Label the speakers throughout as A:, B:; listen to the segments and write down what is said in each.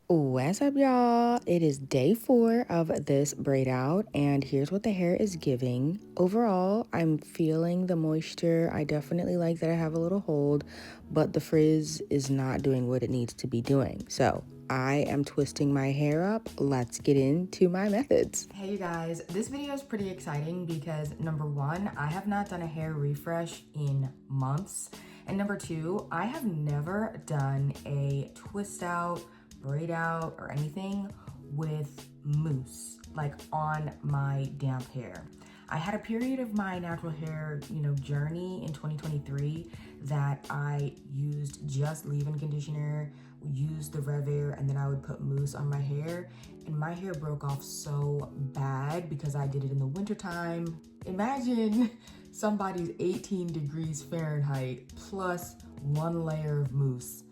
A: What's up, y'all? It is day 4 of this braid out, and here's what the hair is giving. Overall, I'm feeling the moisture. I definitely like that I have a little hold, but the frizz is not doing what it needs to be doing. So I am twisting my hair up. Let's get into my methods. Hey, you guys, this video is pretty exciting because number one, I have not done a hair refresh in months. And number two, I have never done a twist out, braid out, or anything with mousse, like on my damp hair. I had a period of my natural hair, journey in 2023 that I used just leave-in conditioner, used the Revair, and then I would put mousse on my hair, and my hair broke off so bad because I did it in the wintertime. Imagine somebody's 18 degrees Fahrenheit plus one layer of mousse.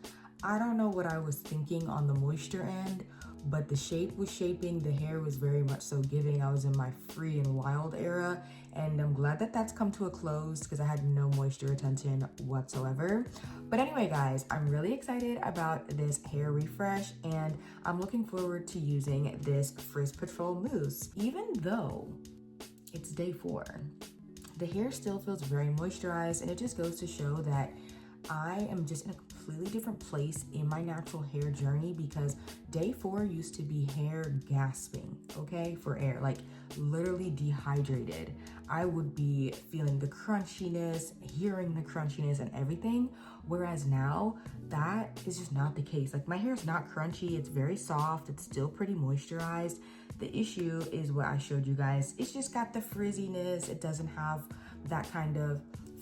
A: I don't know what I was thinking on the moisture end, but the shape was shaping, the hair was very much so giving. I was in my free and wild era, and I'm glad that that's come to a close because I had no moisture retention whatsoever. But anyway, guys, I'm really excited about this hair refresh, and I'm looking forward to using this Frizz Patrol mousse. Even though it's day 4, the hair still feels very moisturized, and it just goes to show that I am just in a completely different place in my natural hair journey because day 4 used to be hair gasping, okay, for air, like literally dehydrated. I would be feeling the crunchiness, hearing the crunchiness and everything, whereas now that is just not the case. Like my hair is not crunchy, it's very soft, it's still pretty moisturized. The issue is what I showed you guys. It's just got the frizziness. It doesn't have that kind of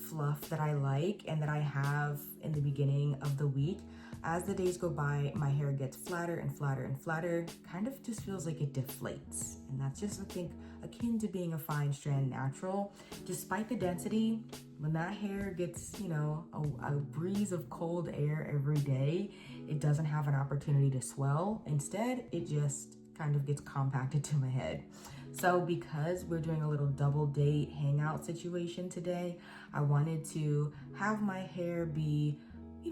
A: fluff that I like and that I have in the beginning of the week. As the days go by, my hair gets flatter and flatter and flatter, kind of just feels like it deflates. And that's just, I think, akin to being a fine strand natural. Despite the density, when that hair gets, a breeze of cold air every day, it doesn't have an opportunity to swell. Instead, it just kind of gets compacted to my head. So because we're doing a little double date hangout situation today, I wanted to have my hair be,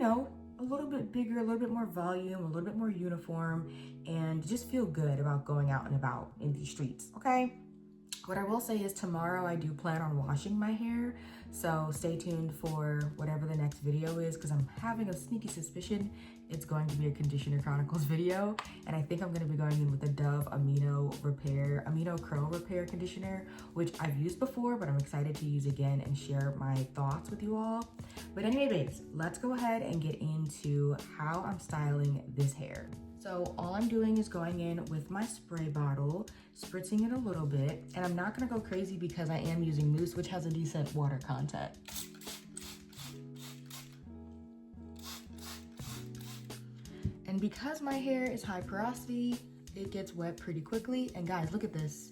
A: a little bit bigger, a little bit more volume, a little bit more uniform, and just feel good about going out and about in these streets, okay? What I will say is tomorrow I do plan on washing my hair, so stay tuned for whatever the next video is because I'm having a sneaky suspicion it's going to be a Conditioner Chronicles video, and I think I'm going to be going in with the Dove Amino Curl Repair Conditioner, which I've used before, but I'm excited to use again and share my thoughts with you all. But anyway, babes, let's go ahead and get into how I'm styling this hair. So all I'm doing is going in with my spray bottle, spritzing it a little bit, and I'm not gonna go crazy because I am using mousse, which has a decent water content. And because my hair is high porosity, it gets wet pretty quickly. And guys, look at this.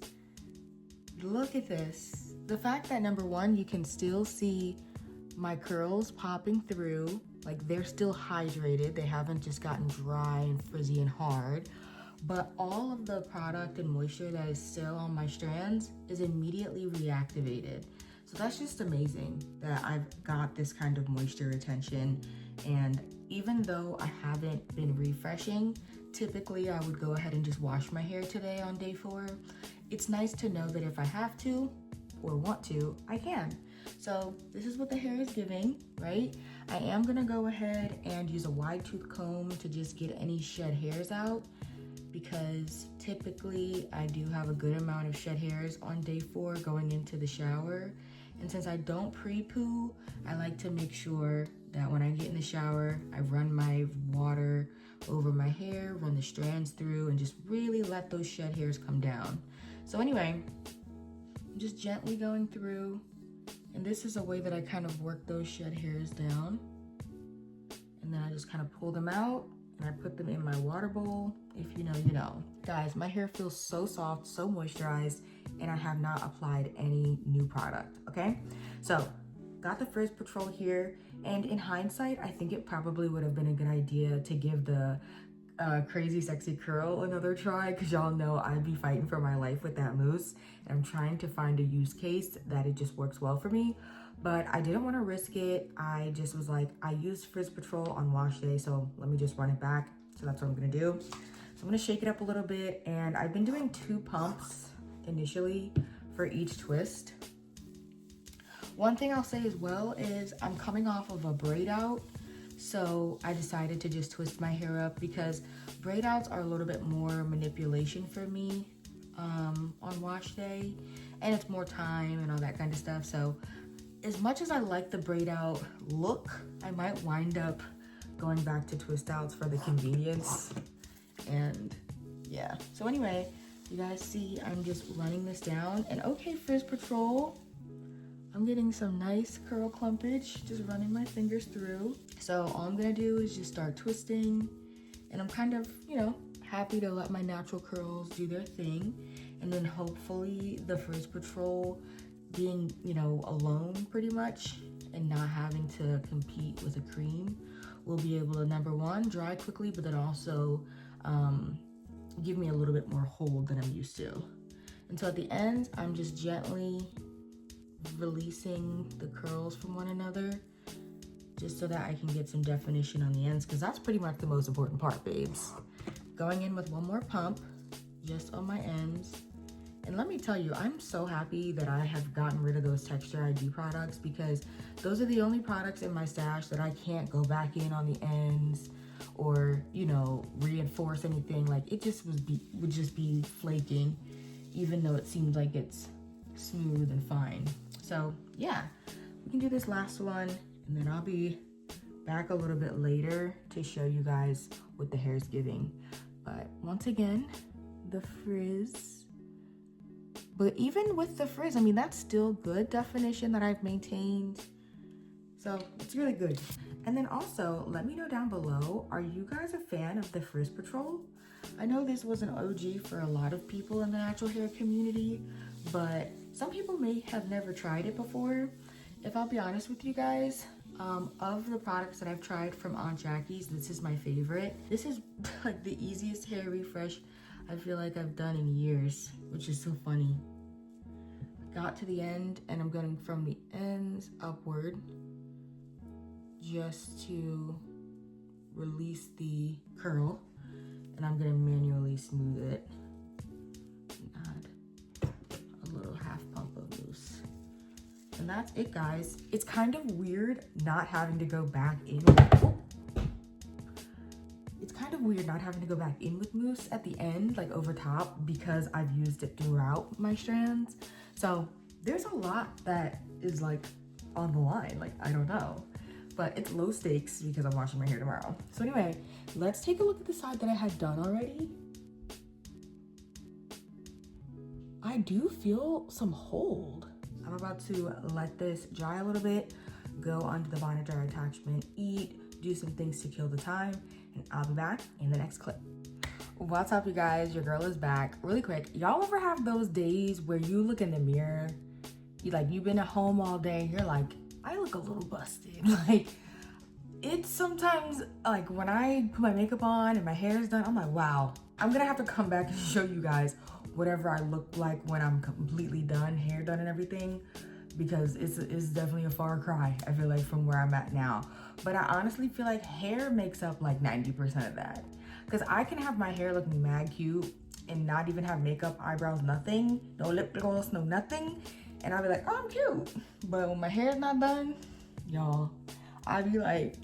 A: Look at this. The fact that number one, you can still see my curls popping through, like they're still hydrated. They haven't just gotten dry and frizzy and hard. But all of the product and moisture that is still on my strands is immediately reactivated. So that's just amazing that I've got this kind of moisture retention. And even though I haven't been refreshing, typically I would go ahead and just wash my hair today on day 4. It's nice to know that if I have to or want to, I can. So this is what the hair is giving, right? I am gonna go ahead and use a wide tooth comb to just get any shed hairs out because typically I do have a good amount of shed hairs on day 4 going into the shower. And since I don't pre-poo, I like to make sure that when I get in the shower, I run my water over my hair, run the strands through, and just really let those shed hairs come down. So anyway, I'm just gently going through, and this is a way that I kind of work those shed hairs down. And then I just kind of pull them out, and I put them in my water bowl. If you know, you know. Guys, my hair feels so soft, so moisturized, and I have not applied any new product, okay? So, got the Frizz Patrol here, and in hindsight, I think it probably would have been a good idea to give the Crazy Sexy Curl another try, because y'all know I'd be fighting for my life with that mousse, and I'm trying to find a use case that it just works well for me. But I didn't want to risk it. I just was like, I used Frizz Patrol on wash day, so let me just run it back. So that's what I'm gonna do. So I'm gonna shake it up a little bit, and I've been doing 2 pumps initially for each twist. One thing I'll say as well is I'm coming off of a braid out, so I decided to just twist my hair up because braid outs are a little bit more manipulation for me on wash day, and it's more time and all that kind of stuff. So as much as I like the braid out look, I might wind up going back to twist outs for the convenience. And yeah, so anyway, you guys see I'm just running this down, and okay, Frizz Patrol, I'm getting some nice curl clumpage, just running my fingers through. So all I'm gonna do is just start twisting, and I'm kind of, you know, happy to let my natural curls do their thing. And then hopefully the Frizz Patrol being, you know, alone pretty much and not having to compete with a cream will be able to, number one, dry quickly, but then also give me a little bit more hold than I'm used to. And so at the end, I'm just gently releasing the curls from one another just so that I can get some definition on the ends, because that's pretty much the most important part, babes. Going in with one more pump just on my ends. And let me tell you, I'm so happy that I have gotten rid of those Texture ID products, because those are the only products in my stash that I can't go back in on the ends or, you know, reinforce anything. Like, it just would just be flaking, even though it seems like it's smooth and fine. So yeah, we can do this last one, and then I'll be back a little bit later to show you guys what the hair is giving. But once again, the frizz. But even with the frizz, I mean, that's still good definition that I've maintained. So it's really good. And then also, let me know down below, are you guys a fan of the Frizz Patrol? I know this was an OG for a lot of people in the natural hair community, but some people may have never tried it before. If I'll be honest with you guys, of the products that I've tried from Aunt Jackie's, this is my favorite. This is like the easiest hair refresh I feel like I've done in years, which is so funny. Got to the end, and I'm going from the ends upward just to release the curl, and I'm gonna manually smooth it and add a little half pump of mousse. And that's it, guys. It's kind of weird not having to go back in with, it's kind of weird not having to go back in with mousse at the end, like over top, because I've used it throughout my strands. So there's a lot that is like on the line, like I don't know, but it's low stakes because I'm washing my hair tomorrow. So anyway, let's take a look at the side that I had done already. I do feel some hold. I'm about to let this dry a little bit, go onto the bonnet dryer attachment, eat, do some things to kill the time, and I'll be back in the next clip. What's up, you guys? Your girl is back. Really quick, y'all ever have those days where you look in the mirror, you've been at home all day, you're like, I look a little busted. Like, it's sometimes like when I put my makeup on and my hair is done, I'm like, wow, I'm gonna have to come back and show you guys whatever I look like when I'm completely done, hair done and everything, because it's definitely a far cry, I feel like, from where I'm at now. But I honestly feel like hair makes up like 90% of that, because I can have my hair looking mad cute and not even have makeup, eyebrows, nothing, no lip gloss, no nothing, and I'll be like, oh, I'm cute. But when my hair's not done, y'all, I'd be like,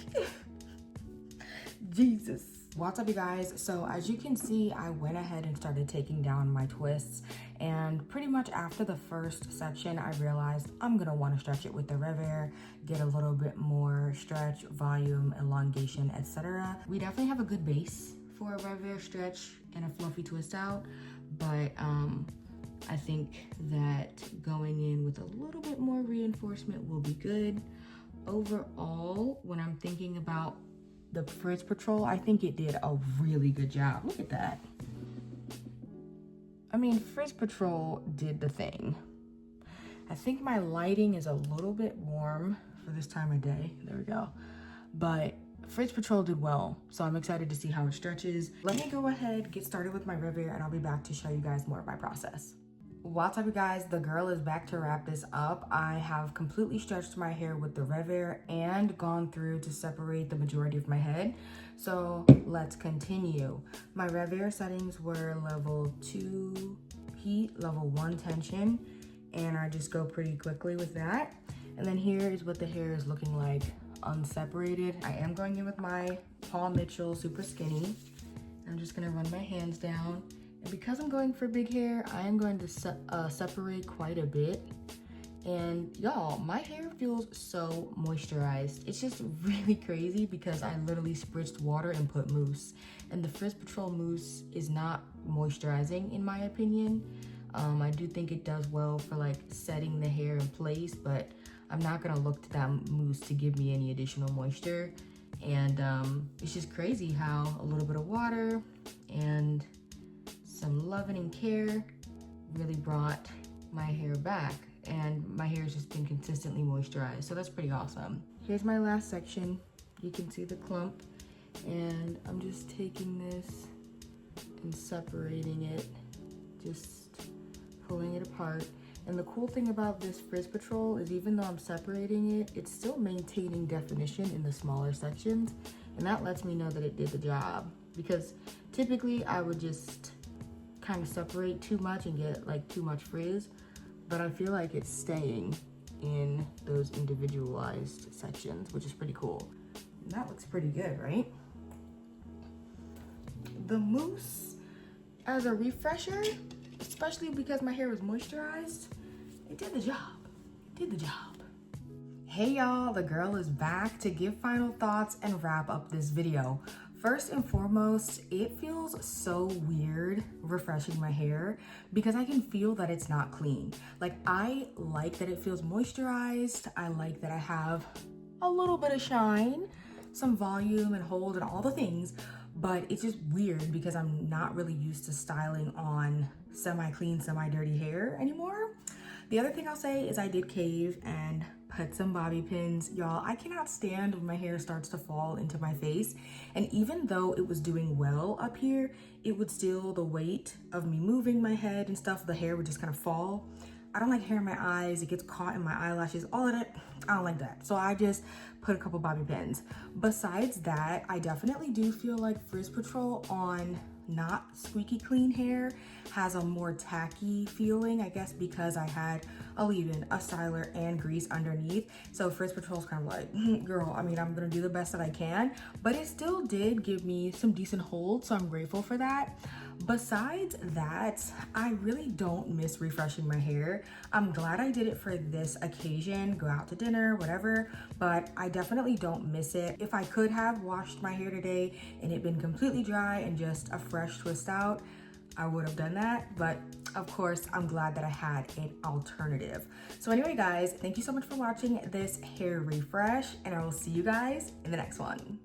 A: Jesus. What's up, you guys? So as you can see, I went ahead and started taking down my twists, and pretty much after the first section, I realized I'm gonna want to stretch it with the Revair, get a little bit more stretch, volume, elongation, etc. We definitely have a good base for a Revair stretch and a fluffy twist out, but I think that going in with a little bit more reinforcement will be good. Overall, when I'm thinking about the Frizz Patrol, I think it did a really good job. Look at that. I mean, Frizz Patrol did the thing. I think my lighting is a little bit warm for this time of day. There we go. But Frizz Patrol did well, so I'm excited to see how it stretches. Let me go ahead, get started with my Revair, and I'll be back to show you guys more of my process. What's up, you guys? The girl is back to wrap this up. I have completely stretched my hair with the Revair and gone through to separate the majority of my head. So let's continue. My Revair settings were level 2 heat, level 1 tension, and I just go pretty quickly with that. And then here is what the hair is looking like unseparated. I am going in with my Paul Mitchell Super Skinny. I'm just gonna run my hands down. And because I'm going for big hair, I am going to separate quite a bit. And y'all, my hair feels so moisturized. It's just really crazy because I literally spritzed water and put mousse. And the Frizz Patrol mousse is not moisturizing in my opinion. I do think it does well for like setting the hair in place, but I'm not gonna look to that mousse to give me any additional moisture. And it's just crazy how a little bit of water and some loving and care really brought my hair back, and my hair has just been consistently moisturized, so that's pretty awesome. Here's my last section. You can see the clump, and I'm just taking this and separating it, just pulling it apart. And the cool thing about this Frizz Patrol is even though I'm separating it, it's still maintaining definition in the smaller sections, and that lets me know that it did the job, because typically I would just kind of separate too much and get like too much frizz, but I feel like it's staying in those individualized sections, which is pretty cool. And that looks pretty good, right? The mousse as a refresher, especially because my hair was moisturized, it did the job. It did the job. Hey y'all, the girl is back to give final thoughts and wrap up this video. First and foremost, it feels so weird refreshing my hair because I can feel that it's not clean. Like, I like that it feels moisturized. I like that I have a little bit of shine, some volume and hold and all the things, but it's just weird because I'm not really used to styling on semi-clean, semi-dirty hair anymore. The other thing I'll say is I did cave and put some bobby pins. Y'all, I cannot stand when my hair starts to fall into my face. And even though it was doing well up here, it would still, the weight of me moving my head and stuff, the hair would just kind of fall. I don't like hair in my eyes. It gets caught in my eyelashes, all of that. I don't like that. So I just put a couple bobby pins. Besides that, I definitely do feel like Frizz Patrol on not squeaky clean hair has a more tacky feeling, I guess because I had a leave-in, a styler, and grease underneath. So Frizz Patrol's kind of like, girl, I mean, I'm gonna do the best that I can, but it still did give me some decent hold, so I'm grateful for that. Besides that, I really don't miss refreshing my hair. I'm glad I did it for this occasion, go out to dinner, whatever, but I definitely don't miss it. If I could have washed my hair today and it been completely dry and just a fresh twist out, I would have done that, but of course, I'm glad that I had an alternative. So anyway, guys, thank you so much for watching this hair refresh, and I will see you guys in the next one.